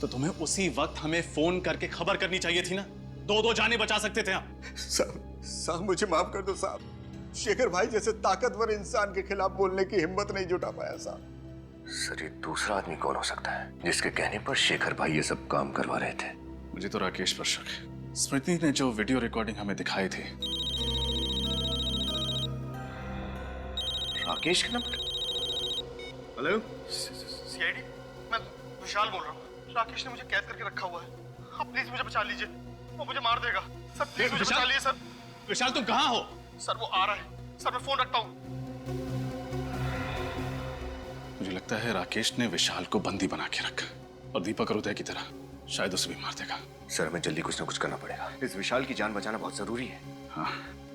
तो तुम्हें उसी वक्त हमें फोन करके खबर करनी चाहिए थी ना, दो जाने बचा सकते थे आप। साहब मुझे माफ कर दो साहब, शेखर भाई जैसे ताकतवर इंसान के खिलाफ बोलने की हिम्मत नहीं जुटा पाया साहब। सर ये दूसरा आदमी कौन हो सकता है जिसके कहने पर शेखर भाई ये सब काम करवा रहे थे? मुझे तो राकेश पर शक है। स्मृति ने जो वीडियो रिकॉर्डिंग हमें दिखाई थी। राकेश का नंबर? हेलो सीआईडी, मैं विशाल बोल रहा हूँ। राकेश ने मुझे कैद करके रखा हुआ है, आप प्लीज मुझे बचा लीजिए, वो मुझे मार देगा। सर प्लीज मुझे बचा लीजिए। सर विशाल तुम कहाँ हो? सर वो आ रहा है सर, मैं फोन रखता हूँ। मुझे लगता है राकेश ने विशाल को बंदी बना के रखा और दीपक और उदय की तरह शायद उसे भी मार देगा। सर हमें जल्दी कुछ ना कुछ करना पड़ेगा, इस विशाल की जान बचाना बहुत जरूरी है। हाँ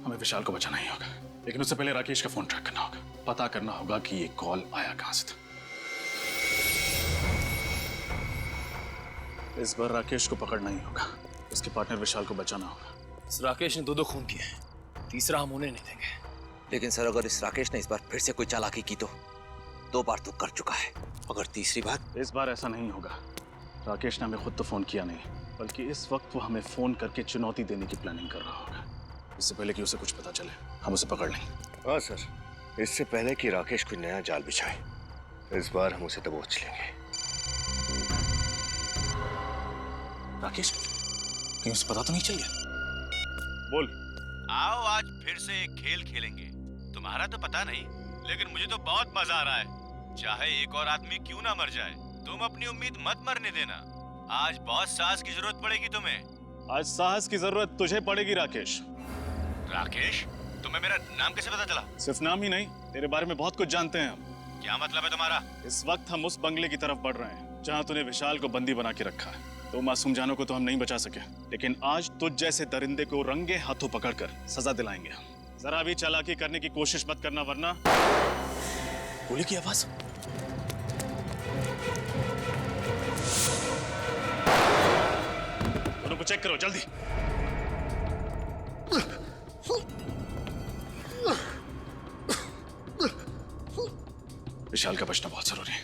हमें विशाल को बचाना ही होगा, लेकिन उससे पहले राकेश का फोन ट्रैक करना होगा, पता करना होगा कि ये कॉल आया कहां से था। इस बार राकेश को पकड़ना ही होगा, उसके पार्टनर विशाल को बचाना होगा। इस राकेश ने दो खून किए हैं, तीसरा हम उन्हें नहीं देंगे। लेकिन सर अगर इस राकेश ने इस बार फिर से कोई चालाकी की तो 2 बार तो कर चुका है, अगर तीसरी बार? इस बार ऐसा नहीं होगा। राकेश ने हमें खुद तो फोन किया नहीं, बल्कि इस वक्त वो हमें फोन करके चुनौती देने की प्लानिंग कर रहा होगा। इससे पहले कि उसे कुछ पता चले हम उसे पकड़ लेंगे। हाँ सर, इससे पहले कि राकेश कोई नया जाल बिछाए, इस बार हम उसे दबोच लेंगे। राकेश कहीं उसे पता तो नहीं चल गया? बोल। आओ आज फिर से एक खेल खेलेंगे। तुम्हारा तो पता नहीं, लेकिन मुझे तो बहुत मजा आ रहा है। चाहे एक और आदमी क्यों ना मर जाए, तुम अपनी उम्मीद मत मरने देना। आज बहुत साहस की जरूरत पड़ेगी तुम्हें। आज साहस की जरूरत तुझे पड़ेगी राकेश। राकेश, तुम्हें मेरा नाम कैसे पता चला? सिर्फ नाम ही नहीं, तेरे बारे में बहुत कुछ जानते हैं हम। क्या मतलब है तुम्हारा? इस वक्त हम उस बंगले की तरफ बढ़ रहे हैं जहाँ तूने विशाल को बंदी बना के रखा है। तो मासूम जानों को तो हम नहीं बचा सके, लेकिन आज तुझ जैसे दरिंदे को रंगे हाथों पकड़कर सजा दिलाएंगे हम। जरा भी चालाकी करने की कोशिश मत करना, वरना गोली की आवाज। दोनों को चेक करो जल्दी। विशाल का बचना बहुत जरूरी है।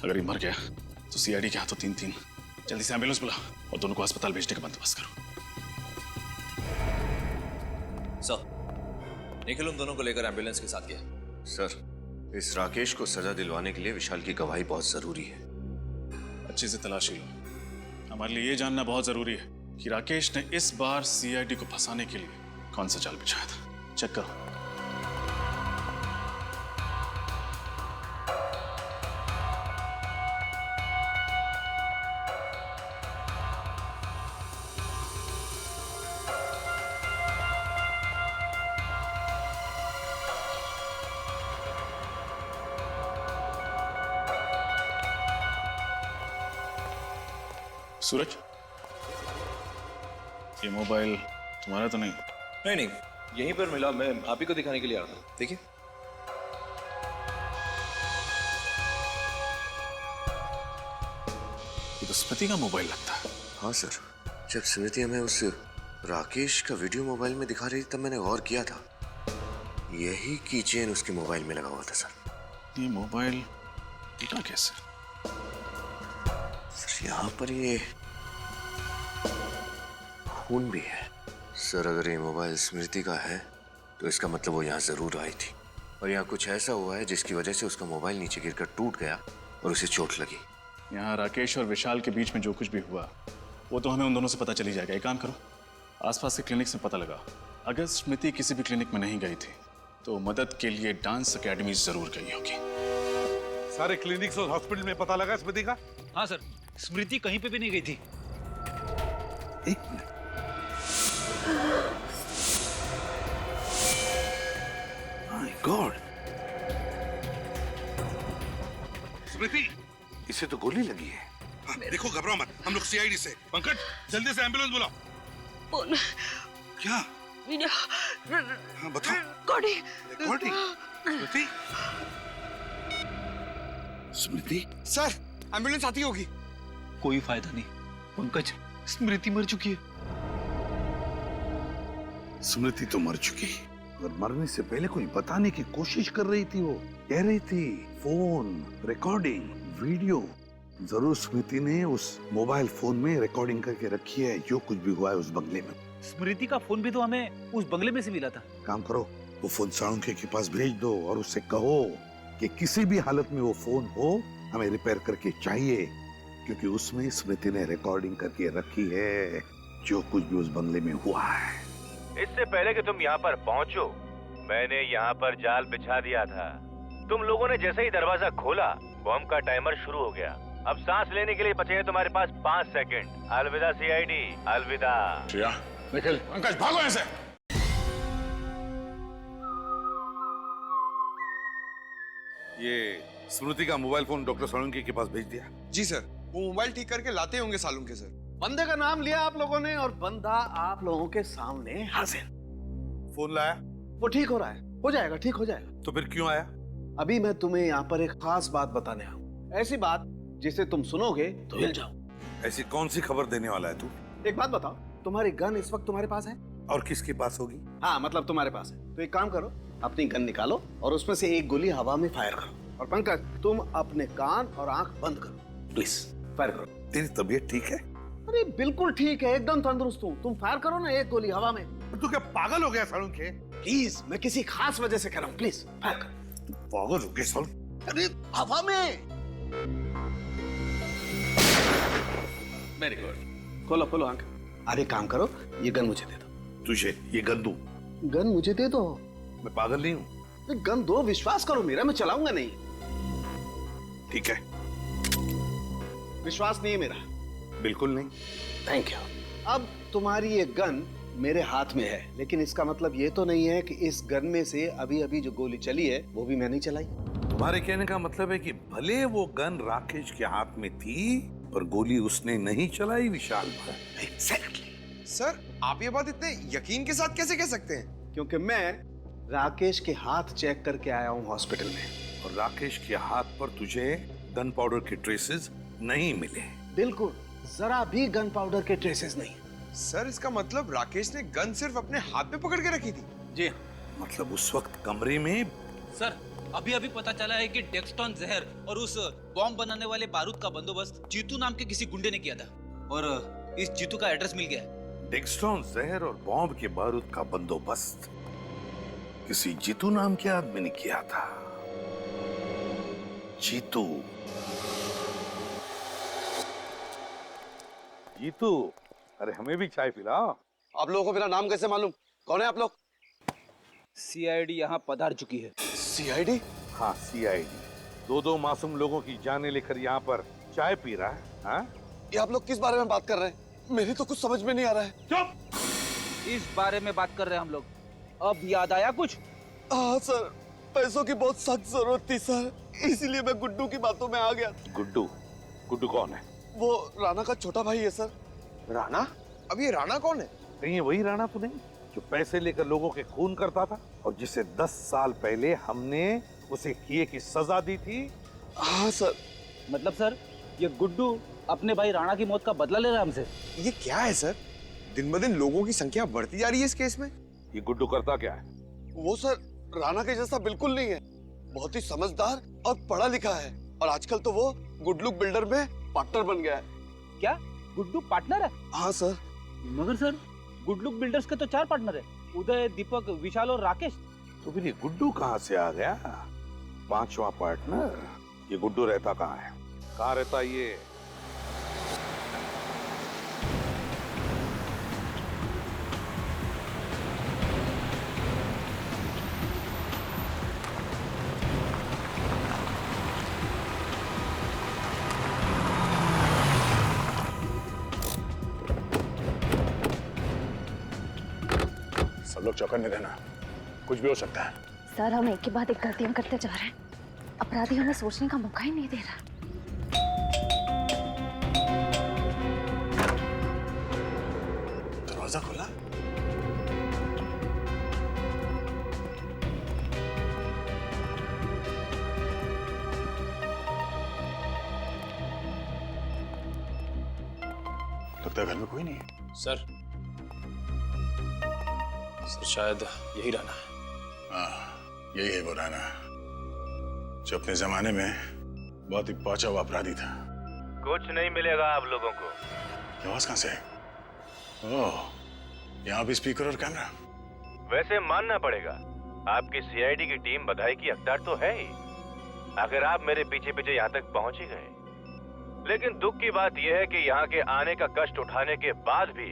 अगर ये मर गया तो सीआईडी के हाथों 3-3। जल्दी से एम्बुलेंस बुला और दोनों को अस्पताल भेजने का बंदोबस्त करो। सर, निखिल उन दोनों को लेकर एम्बुलेंस के साथ गया। सर इस राकेश को सजा दिलवाने के लिए विशाल की गवाही बहुत जरूरी है। अच्छे से तलाशी लो। हमारे लिए ये जानना बहुत जरूरी है कि राकेश ने इस बार सीआईडी को फंसाने के लिए कौन सा चाल बिछाया था। चेक करो। सूरज, ये मोबाइल तुम्हारा तो नहीं? नहीं नहीं, यहीं पर मिला, मैं आप ही को दिखाने के लिए आया था। देखिए। ये तो स्मृति का मोबाइल लगता है। हाँ सर, जब स्मृति हमें उस राकेश का वीडियो मोबाइल में दिखा रही थी तब मैंने गौर किया था, यही की चेन उसके मोबाइल में लगा हुआ था सर। ये मोबाइल टूटा कैसे? सर यहाँ पर ये खून भी है। सर अगर ये मोबाइल स्मृति का है तो इसका मतलब वो यहाँ जरूर आई थी और यहाँ कुछ ऐसा हुआ है जिसकी वजह से उसका मोबाइल नीचे गिरकर टूट गया और उसे चोट लगी। यहाँ राकेश और विशाल के बीच में जो कुछ भी हुआ वो तो हमें उन दोनों से पता चली जाएगा। एक काम करो, आसपास के क्लिनिक से पता लगा। अगर स्मृति किसी भी क्लिनिक में नहीं गई थी तो मदद के लिए डांस एकेडमी जरूर गई होगी। सारे क्लिनिक्स और हॉस्पिटल में पता लगा स्मृति का? हाँ सर, स्मृति कहीं पे भी नहीं गई थी। एक मिनट। माय गॉड, स्मृति, इसे तो गोली लगी है। हाँ, देखो घबराओ मत, हम लोग सीआईडी से। पंकज जल्दी से एम्बुलेंस बुलाओ। क्या? हाँ बताओ। रिकॉर्डिंग। स्मृति? स्मृति? सर एम्बुलेंस आती होगी। कोई फायदा नहीं पंकज, स्मृति मर चुकी है। स्मृति तो मर चुकी, और मरने से पहले कोई बताने की कोशिश कर रही थी। वो कह रही थी फोन, रिकॉर्डिंग, वीडियो। जरूर स्मृति ने उस मोबाइल फोन में रिकॉर्डिंग करके रखी है जो कुछ भी हुआ है उस बंगले में। स्मृति का फोन भी तो हमें उस बंगले में से मिला था। काम करो, वो फोन साळुंखे के पास भेज दो और उससे कहो कि किसी भी हालत में वो फोन हो हमें रिपेयर करके चाहिए, क्योंकि उसमें स्मृति ने रिकॉर्डिंग करके रखी है जो कुछ भी उस बंगले में हुआ है। इससे पहले कि तुम यहाँ पर पहुँचो, मैंने यहाँ पर जाल बिछा दिया था। तुम लोगों ने जैसे ही दरवाजा खोला, बॉम्ब का टाइमर शुरू हो गया। अब सांस लेने के लिए बचे हैं तुम्हारे पास 5 सेकंड। अलविदा सीआईडी, अलविदा। श्रेया, निखिल, पंकज भागो यहाँ से। ये स्मृति का मोबाइल फोन डॉक्टर साळुंखे के पास भेज दिया? जी सर, वो मोबाइल ठीक करके लाते होंगे साळुंखे सर। बंदे का नाम लिया आप लोगों ने और बंदा आप लोगों के सामने हाजिर। फोन लाया? वो ठीक हो रहा है, हो जाएगा, ठीक हो जाएगा। तो फिर क्यों आया? अभी मैं तुम्हें यहाँ पर एक खास बात बताने आया हूँ, ऐसी बात जिसे तुम सुनोगे तो हिल जाओ। ऐसी कौन सी खबर देने वाला है तू? एक बात बताओ, तुम्हारी गन इस वक्त तुम्हारे पास है? और किसके पास होगी? हाँ मतलब तुम्हारे पास है। तो एक काम करो, अपनी गन निकालो और उसमें से एक गोली हवा में फायर करो। और पंकज, तुम अपने कान और आंख बंद करो, प्लीज फायर करो। तेरी तबीयत ठीक है? अरे बिल्कुल ठीक है, एकदम तंदुरुस्त हूँ। तुम फायर करो ना एक गोली हवा में। तू क्या पागल हो गया साळुंखे? प्लीज, मैं किसी खास वजह से कह रहा हूँ, प्लीज फायर कर। तू पागल हो गया साळुंखे? अरे हवा में। वेरी गुड, खोलो खोलो आंख। अरे काम करो, ये गन मुझे दे दो। तुझे ये गन दूं? गन मुझे दे दो। मैं पागल नहीं हूँ। गन दो, विश्वास करो मेरा, मैं चलाऊंगा नहीं। ठीक है। विश्वास नहीं है मेरा? बिल्कुल नहीं। Thank you. अब तुम्हारी ये गन मेरे हाथ में है, लेकिन इसका मतलब ये तो नहीं है कि इस गन में से अभी अभी जो गोली चली है वो भी मैंने चलाई। तुम्हारे कहने का मतलब है कि भले वो गन राकेश के हाथ में थी पर गोली उसने नहीं चलाई विशाल पर। एग्जैक्टली। सर आप ये बात इतने यकीन के साथ कैसे कह सकते हैं? क्योंकि मैं राकेश के हाथ चेक करके आया हूँ हॉस्पिटल में, और राकेश के हाथ पर तुझे गन पाउडर के ट्रेसेस नहीं मिले। बिल्कुल, जरा भी गन पाउडर के ट्रेसेस नहीं। सर इसका मतलब राकेश ने गन सिर्फ अपने हाथ में पकड़ के रखी थी? जी। मतलब उस वक्त कमरे में? सर अभी अभी पता चला है कि डेक्सटॉन जहर और उस बॉम्ब बनाने वाले बारूद का बंदोबस्त जीतू नाम के किसी गुंडे ने किया था, और इस जीतू का एड्रेस मिल गया है। डेक्सटॉन जहर और बॉम्ब के बारूद का बंदोबस्त किसी जीतू नाम के आदमी ने किया था। जीतू। जीतू, अरे हमें भी चाय पिलाओ। आप लोगों को मेरा नाम कैसे मालूम? कौन है आप लोग? सीआईडी यहाँ पधार चुकी है। सीआईडी? हाँ, सीआईडी। दो मासूम लोगों की जानें लेकर यहाँ पर चाय पी रहा है। हाँ? ये आप लोग किस बारे में बात कर रहे हैं? मेरी तो कुछ समझ में नहीं आ रहा है। चुप! इस बारे में बात कर रहे हैं हम लोग। अब याद आया कुछ? हाँ सर, पैसों की बहुत सख्त जरूरत थी सर, इसीलिए मैं गुड्डू की बातों में आ गया। गुड्डू? गुड्डू कौन है? वो राणा का छोटा भाई है सर। राणा? अब ये राणा कौन है? कहीं ये वही राणा तो नहीं जो पैसे लेकर लोगों के खून करता था और जिसे 10 साल पहले हमने उसे किए की सजा दी थी? हाँ सर। मतलब सर, ये गुड्डू अपने भाई राणा की मौत का बदला ले रहा है हमसे। ये क्या है सर? दिन ब दिन लोगों की संख्या बढ़ती जा रही है इस केस में। ये गुड्डू करता क्या है? वो सर राणा के जैसा बिल्कुल नहीं है, बहुत ही समझदार और पढ़ा लिखा है, और आजकल तो वो गुडलुक बिल्डर में पार्टनर बन गया है। क्या गुड्डू पार्टनर है? हाँ सर। मगर सर, गुडलुक बिल्डर्स के तो 4 पार्टनर है, उदय, दीपक, विशाल और राकेश। तो फिर ये गुड्डू कहाँ से आ गया? 5वां पार्टनर? ये गुड्डू रहता कहाँ है? कहाँ रहता ये? सब लोग चौकन्ने रहना, कुछ भी हो सकता है। सर, हम एक के बाद एक गलतियां करते जा रहे हैं। अपराधी हमें सोचने का मौका ही नहीं दे रहा। दरवाजा खुला? लगता है घर में कोई नहीं है। सर शायद यही राणा है। हाँ, यही है वो राणा जो अपने जमाने में बहुत ही पहुंचा हुआ अपराधी था। कुछ नहीं मिलेगा आप लोगों को। ये आवाज कहां से है? ओह, यहाँ भी स्पीकर और कैमरा। वैसे मानना पड़ेगा, आपकी सीआईडी की टीम बधाई की हकदार तो है ही, अगर आप मेरे पीछे पीछे यहाँ तक पहुंच ही गए। लेकिन दुख की बात यह है कि यहाँ के आने का कष्ट उठाने के बाद भी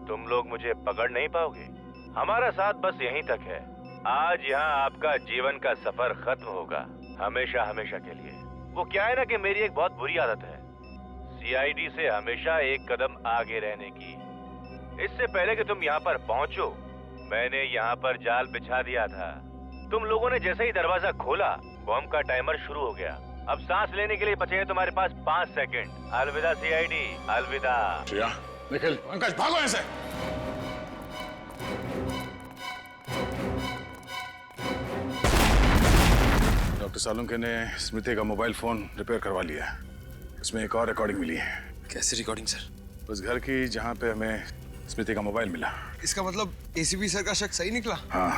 तुम लोग मुझे पकड़ नहीं पाओगे। हमारा साथ बस यहीं तक है। आज यहाँ आपका जीवन का सफर खत्म होगा, हमेशा हमेशा के लिए। वो क्या है ना कि मेरी एक बहुत बुरी आदत है, सीआईडी से हमेशा एक कदम आगे रहने की। इससे पहले कि तुम यहाँ पर पहुँचो, मैंने यहाँ पर जाल बिछा दिया था। तुम लोगों ने जैसे ही दरवाजा खोला, बॉम्ब का टाइमर शुरू हो गया। अब सांस लेने के लिए बचे हैं तुम्हारे पास 5 सेकंड। अलविदा सीआईडी, अलविदा। श्रेया, निखिल, पंकज, भागो यहाँ से। डॉक्टर सालुंके ने स्मृति का मोबाइल फोन रिपेयर करवा लिया है। इसमें एक और रिकॉर्डिंग मिली है। कैसी रिकॉर्डिंग सर? उस घर की जहाँ पे हमें स्मृति का मोबाइल मिला। इसका मतलब एसीपी सर का शक सही निकला? हाँ,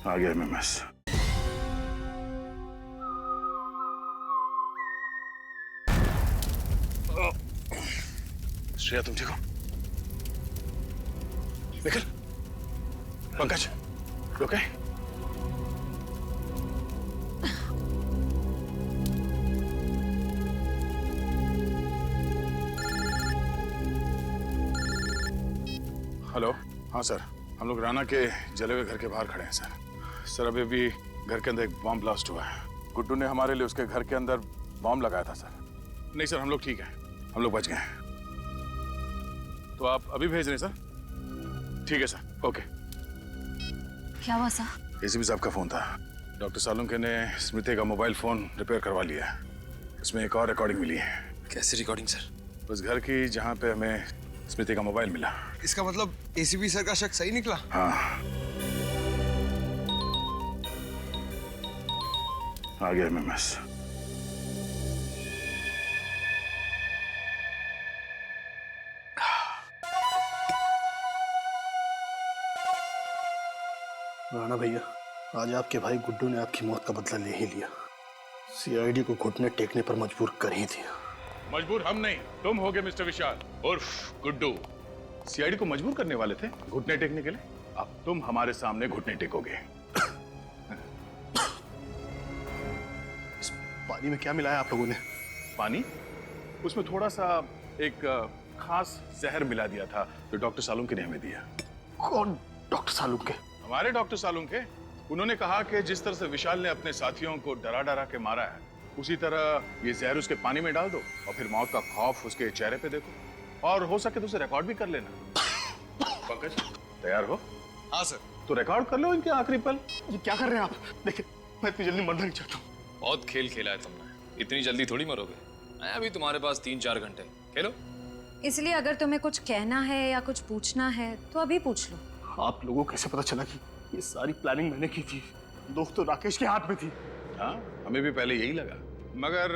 आ गया एमएमएस। श्रेया, तुम ठीक हो? निखिल, पंकज, ओके? हेलो, हाँ सर, हम लोग राणा के जले हुए घर के बाहर खड़े हैं सर। सर, अभी भी घर के अंदर एक बॉम्ब ब्लास्ट हुआ है। गुड्डू ने हमारे लिए उसके घर के अंदर बॉम्ब लगाया था सर। नहीं सर, हम लोग ठीक हैं, हम लोग बच गए हैं। तो आप अभी भेज रहे हैं सर? ठीक है सर, ओके। क्या हुआ सर? एसीपी साहब का फोन था। डॉक्टर सालुंके ने स्मृति का मोबाइल फोन रिपेयर करवा लिया है। इसमें एक और रिकॉर्डिंग मिली है। कैसी रिकॉर्डिंग सर? उस घर की जहाँ पे हमें स्मृति का मोबाइल मिला। इसका मतलब एसीपी सर का शक सही निकला? हाँ, आ गया एमएमएस। राणा भैया, आज आपके भाई गुड्डू ने आपकी मौत का बदला ले ही लिया। सीआईडी को घुटने टेकने पर मजबूर कर ही दिया। मजबूर हम नहीं, तुम होगे मिस्टर विशाल उर्फ गुड्डू। सीआईडी को मजबूर करने वाले थे घुटने टेकने के लिए। अब तुम हमारे सामने घुटने टेकोगे। पानी में क्या मिलाया आप लोगों ने? पानी? उसमें थोड़ा सा एक खास जहर मिला दिया था जो डॉक्टर सालुंके ने हमें दिया। कौन डॉक्टर सालुंके? हमारे डॉक्टर सालुंके। उन्होंने कहा कि जिस तरह से विशाल ने अपने साथियों को डरा डरा के मारा है, उसी तरह ये जहर उसके पानी में डाल दो और फिर मौत का खौफ उसके चेहरे पे देखो, और हो सके तो उसे रिकॉर्ड भी कर लेना। पंकज, तैयार हो? हाँ सर। तो रिकॉर्ड कर लो इनके आखिरी पल। ये क्या कर रहे हैं आप? देखिए, मैं इतनी जल्दी मरना नहीं चाहता हूँ। बहुत खेल खेला है तुमने, इतनी जल्दी थोड़ी मरोगे। अभी तुम्हारे पास 3-4 घंटे, खेलो। इसलिए अगर तुम्हें कुछ कहना है या कुछ पूछना है तो अभी पूछ लो। आप लोगों को कैसे पता चला कि ये सारी प्लानिंग मैंने की थी? दोस्त तो राकेश के हाथ में थी। हाँ, हमें भी पहले यही लगा, मगर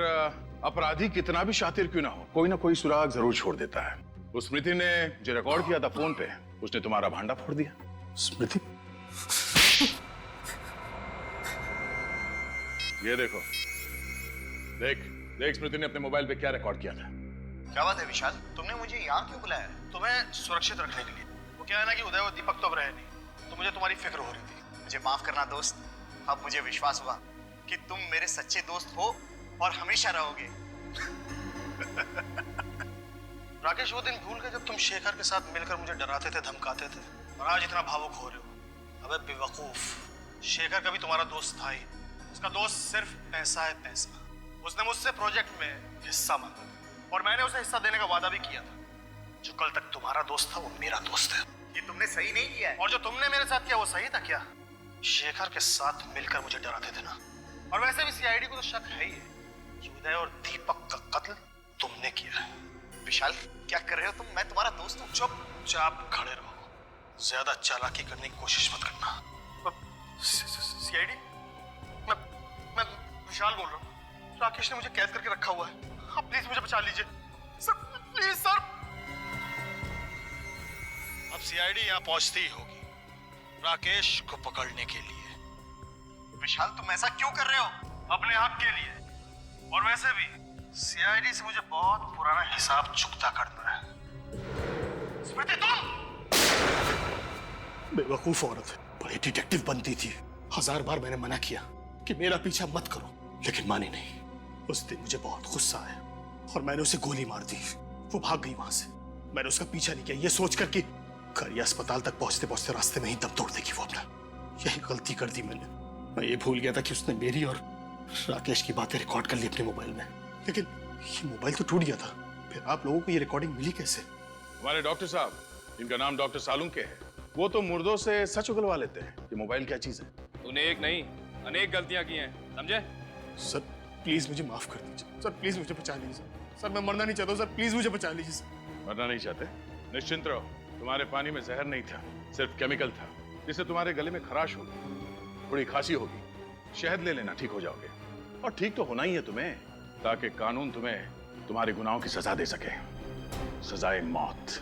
अपराधी कितना भी शातिर क्यों ना हो, कोई ना कोई सुराग जरूर छोड़ देता है। उस स्मृति ने जो रिकॉर्ड किया था फोन पे, उसने तुम्हारा भांडा फोड़ दिया। स्मृति? ये देखो, देख देख स्मृति ने अपने मोबाइल पे क्या रिकॉर्ड किया था। क्या बात है विशाल, तुमने मुझे यहाँ क्यों बुलाया? तुम्हें सुरक्षित रखने के लिए। वो क्या है ना कि उदय और दीपक तो अब रहे नहीं, तो मुझे तुम्हारी फिक्र हो रही थी। मुझे माफ करना दोस्त, अब मुझे विश्वास हुआ कि तुम मेरे सच्चे दोस्त हो और हमेशा रहोगे। राकेश, वो दिन भूल गए जब तुम शेखर के साथ मिलकर मुझे डराते थे, धमकाते थे, और आज इतना भावुक हो रहे हो। अबे बेवकूफ, शेखर कभी तुम्हारा दोस्त था ही। उसका दोस्त सिर्फ पैसा है, पैसा। उसने मुझसे प्रोजेक्ट में हिस्सा मांगा और मैंने उसे हिस्सा देने का वादा भी किया था। जो कल तक तुम्हारा दोस्त था वो मेरा दोस्त है। ये तुमने सही नहीं किया है। और जो तुमने मेरे साथ किया वो सही था क्या? शेखर के साथ मिलकर मुझे डराते थे ना। और वैसे भी सीआईडी को तो शक है ही है कि उदय और दीपक का कत्ल तुमने किया है। विशाल, क्या कर रहे हो तुम? मैं तुम्हारा दोस्त हूँ। चुपचाप खड़े रहो, ज्यादा चालाकी करने की कोशिश मत करना। सीआईडी? मैं विशाल बोल रहा हूँ। राकेश ने मुझे कैद करके रखा हुआ है। आप प्लीज मुझे बचा लीजिए सर, प्लीज सर। अब सीआईडी यहाँ पहुंचती ही होगी राकेश को पकड़ने के लिए। विशाल, तुम ऐसा क्यों कर रहे हो? अपने हक के लिए। और वैसे भी सीआईडी से मुझे बहुत पुराना हिसाब चुकता करना है। स्मृति, तुम बेवकूफ औरत है, बड़ी डिटेक्टिव बनती थी। 1000 बार मैंने मना किया कि मेरा पीछा मत करो, लेकिन मानी नहीं। उस दिन मुझे बहुत गुस्सा आया और मैंने उसे गोली मार दी। वो भाग गई वहां से। मैंने उसका पीछा नहीं किया, ये सोचकर कि करिया अस्पताल तक पहुंचते पहुंचते रास्ते में ही दम तोड़ देगी वो अपना। यही गलती कर दी मैंने। मैं ये भूल गया था कि उसने मेरी और राकेश की बातें रिकॉर्ड कर ली अपने मोबाइल में। लेकिन ये मोबाइल तो टूट गया था। फिर आप लोगों को ये रिकॉर्डिंग मिली कैसे? हमारे डॉक्टर साहब, इनका नाम डॉक्टर सालुंके है, वो तो मुर्दों से सच उगलवा लेते हैं। ये मोबाइल क्या चीज है? तूने एक नहीं अनेक गलतियां की हैं, समझे? सर प्लीज मुझे माफ कर दीजिए। सर प्लीज मुझे बचा लीजिए। सर मैं मरना नहीं चाहता हूँ। सर प्लीज मुझे बचा लीजिए। सर मरना नहीं चाहते? निश्चिंत रहो, तुम्हारे पानी में जहर नहीं था, सिर्फ केमिकल था, जिससे तुम्हारे गले में खराश होगी, थोड़ी खांसी होगी। शहद ले लेना, ठीक हो जाओगे। और ठीक तो होना ही है तुम्हें, ताकि कानून तुम्हें तुम्हारे गुनाहों की सजा दे सके, सजाए मौत।